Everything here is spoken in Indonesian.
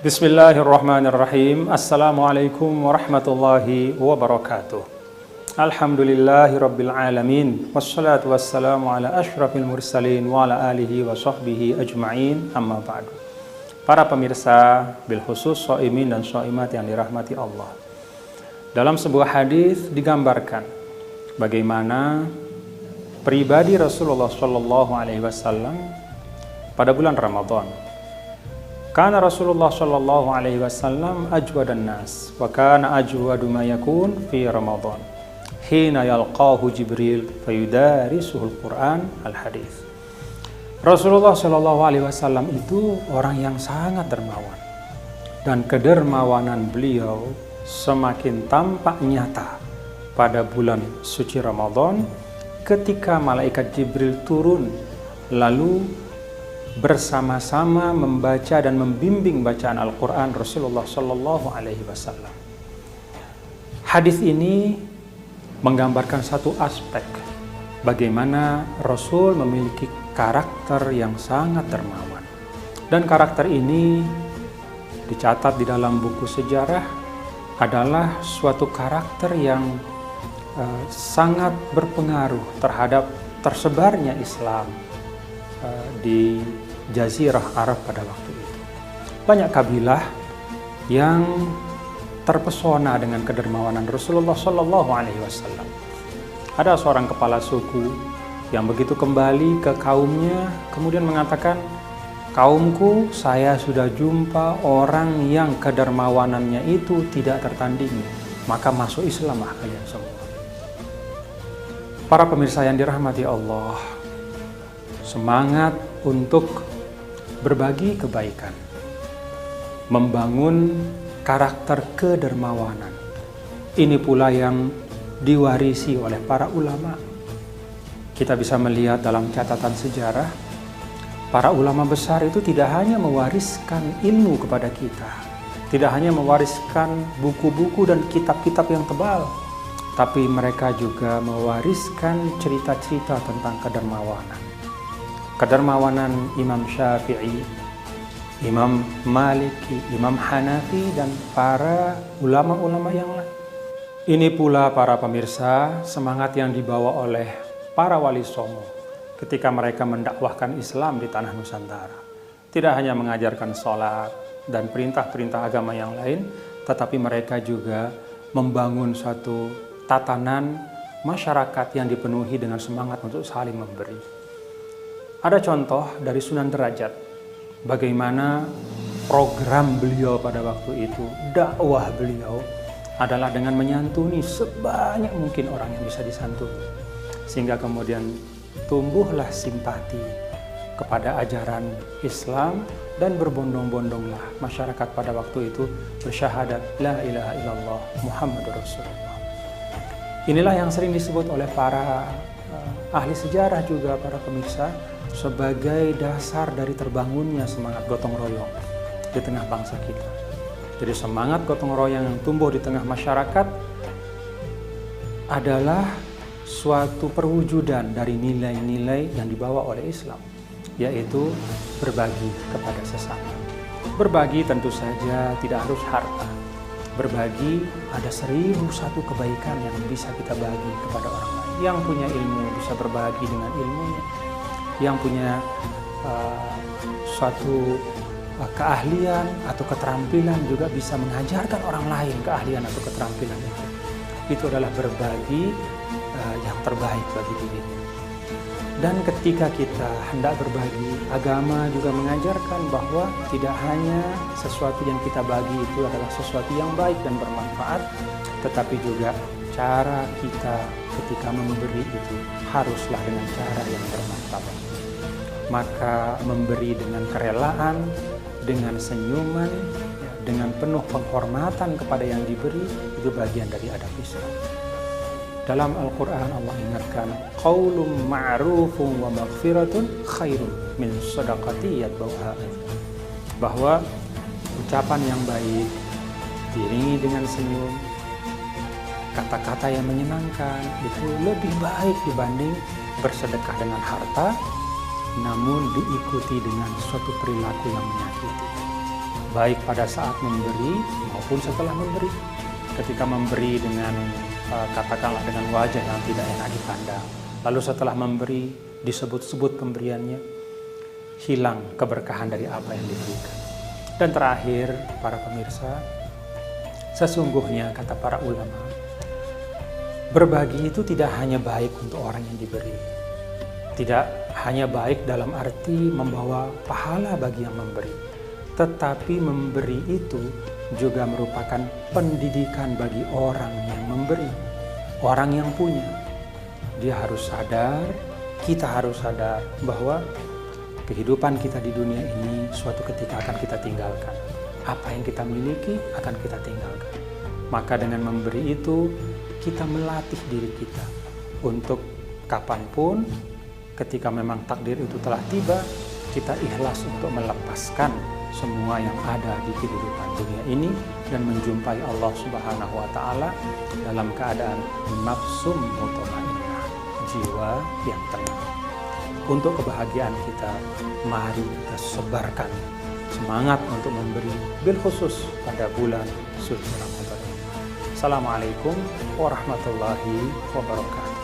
Bismillahirrahmanirrahim. Assalamualaikum warahmatullahi wabarakatuh. Alhamdulillahirabbil alamin. Wassalatu wassalamu ala asyrafil mursalin wa ala alihi wa sahbihi ajma'in. Amma ba'du. Para pemirsa, bil khusus shaimin dan shaimat yang dirahmati Allah. Dalam sebuah hadis digambarkan bagaimana pribadi Rasulullah sallallahu alaihi wasallam pada bulan Ramadan. Kana Rasulullah sallallahu alaihi wasallam ajwadan nas wa kana ajwadu ma yakun fi Ramadan hina yalqahu Jibril fayudarisuhul Quran al-hadis. Rasulullah sallallahu alaihi wasallam itu orang yang sangat dermawan, dan kedermawanan beliau semakin tampak nyata pada bulan suci Ramadan ketika malaikat Jibril turun lalu bersama-sama membaca dan membimbing bacaan Al-Quran Rasulullah Sallallahu Alaihi Wasallam. Hadis ini menggambarkan satu aspek bagaimana Rasul memiliki karakter yang sangat dermawan, dan karakter ini dicatat di dalam buku sejarah adalah suatu karakter yang sangat berpengaruh terhadap tersebarnya Islam di Jazirah Arab pada waktu itu. Banyak kabilah yang terpesona dengan kedermawanan Rasulullah Sallallahu Alaihi Wasallam. Ada seorang kepala suku yang begitu kembali ke kaumnya kemudian mengatakan, "Kaumku, saya sudah jumpa orang yang kedermawanannya itu tidak tertandingi, maka masuk Islamlah kalian semua." Para pemirsa yang dirahmati Allah, semangat untuk berbagi kebaikan, membangun karakter kedermawanan, ini pula yang diwarisi oleh para ulama. Kita bisa melihat dalam catatan sejarah, para ulama besar itu tidak hanya mewariskan ilmu kepada kita, tidak hanya mewariskan buku-buku dan kitab-kitab yang tebal, tapi mereka juga mewariskan cerita-cerita tentang kedermawanan. Kedermawanan Imam Syafi'i, Imam Maliki, Imam Hanafi, dan para ulama-ulama yang lain. Ini pula para pemirsa semangat yang dibawa oleh para wali songo ketika mereka mendakwahkan Islam di tanah Nusantara. Tidak hanya mengajarkan sholat dan perintah-perintah agama yang lain, tetapi mereka juga membangun suatu tatanan masyarakat yang dipenuhi dengan semangat untuk saling memberi. Ada contoh dari Sunan Derajat, bagaimana program beliau pada waktu itu, dakwah beliau adalah dengan menyantuni sebanyak mungkin orang yang bisa disantuni. Sehingga kemudian tumbuhlah simpati kepada ajaran Islam dan berbondong-bondonglah masyarakat pada waktu itu bersyahadat la ilaha illallah Muhammadur Rasulullah. Inilah yang sering disebut oleh para ahli sejarah juga, para pemirsa, sebagai dasar dari terbangunnya semangat gotong royong di tengah bangsa kita. Jadi semangat gotong royong yang tumbuh di tengah masyarakat adalah suatu perwujudan dari nilai-nilai yang dibawa oleh Islam, yaitu berbagi kepada sesama. Berbagi tentu saja tidak harus harta. Berbagi ada 1001 kebaikan yang bisa kita bagi kepada orang lain. Yang punya ilmu bisa berbagi dengan ilmunya. Yang punya suatu keahlian atau keterampilan juga bisa mengajarkan orang lain keahlian atau keterampilan itu. Itu adalah berbagi yang terbaik bagi dirinya. Dan ketika kita hendak berbagi, agama juga mengajarkan bahwa tidak hanya sesuatu yang kita bagi itu adalah sesuatu yang baik dan bermanfaat, tetapi juga cara kita ketika memberi itu haruslah dengan cara yang bermartabat. Maka memberi dengan kerelaan, dengan senyuman, dengan penuh penghormatan kepada yang diberi, itu bagian dari adab Islam. Dalam Al-Quran Allah ingatkan, qaulun ma'rufun wa maghfiratun khairun min shadaqati yatba'uha adhan. Bahwa ucapan yang baik diiringi dengan senyum, kata-kata yang menyenangkan itu lebih baik dibanding bersedekah dengan harta namun diikuti dengan suatu perilaku yang menyakiti. baik pada saat memberi maupun setelah memberi. Ketika memberi dengan katakanlah dengan wajah yang tidak enak dipandang, lalu setelah memberi disebut-sebut pemberiannya, hilang keberkahan dari apa yang diberikan. Dan terakhir, para pemirsa, sesungguhnya kata para ulama, berbagi itu tidak hanya baik untuk orang yang diberi, tidak hanya baik dalam arti membawa pahala bagi yang memberi, tetapi memberi itu juga merupakan pendidikan bagi orang yang memberi, orang yang punya. Dia harus sadar, kita harus sadar bahwa kehidupan kita di dunia ini suatu ketika akan kita tinggalkan. Apa yang kita miliki akan kita tinggalkan. Maka dengan memberi itu, kita melatih diri kita untuk kapanpun, ketika memang takdir itu telah tiba, kita ikhlas untuk melepaskan semua yang ada di kehidupan dunia ini dan menjumpai Allah Subhanahu wa Ta'ala dalam keadaan nafsum mutmainnah, jiwa yang tenang. Untuk kebahagiaan kita, mari kita sebarkan semangat untuk memberi, bil khusus pada bulan suci Ramadan. Assalamualaikum warahmatullahi wabarakatuh.